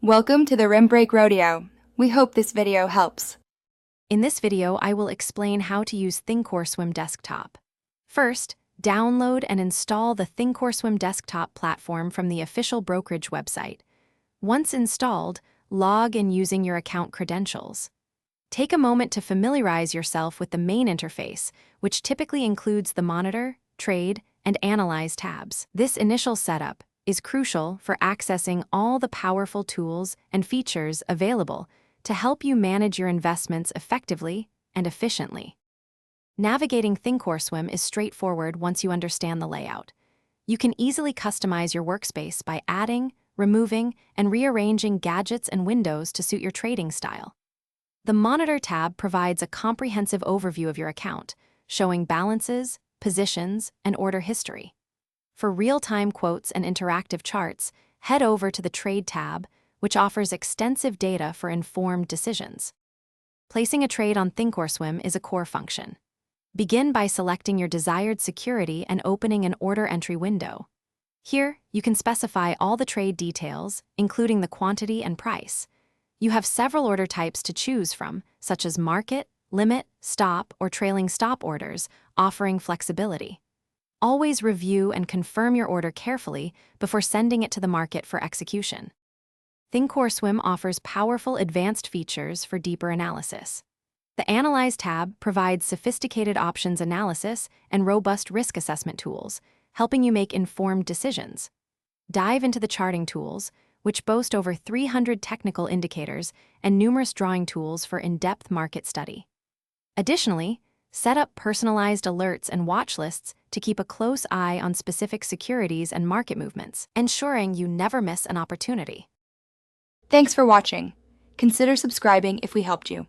Welcome to the Rim Break Rodeo. We hope this video helps. In this video, I will explain how to use Thinkorswim desktop. First, download and install the Thinkorswim desktop platform from the official brokerage website. Once installed, log in using your account credentials. Take a moment to familiarize yourself with the main interface, which typically includes the Monitor, Trade, and Analyze tabs. This initial setup is crucial for accessing all the powerful tools and features available to help you manage your investments effectively and efficiently. Navigating Thinkorswim is straightforward once you understand the layout. You can easily customize your workspace by adding, removing, and rearranging gadgets and windows to suit your trading style. The Monitor tab provides a comprehensive overview of your account, showing balances, positions, and order history. For real-time quotes and interactive charts, head over to the Trade tab, which offers extensive data for informed decisions. Placing a trade on Thinkorswim is a core function. Begin by selecting your desired security and opening an order entry window. Here, you can specify all the trade details, including the quantity and price. You have several order types to choose from, such as market, limit, stop, or trailing stop orders, offering flexibility. Always review and confirm your order carefully before sending it to the market for execution. Thinkorswim offers powerful advanced features for deeper analysis. The Analyze tab provides sophisticated options analysis and robust risk assessment tools, helping you make informed decisions. Dive into the charting tools, which boast over 300 technical indicators and numerous drawing tools for in-depth market study. Additionally, set up personalized alerts and watch lists to keep a close eye on specific securities and market movements, ensuring you never miss an opportunity. Thanks for watching. Consider subscribing if we helped you.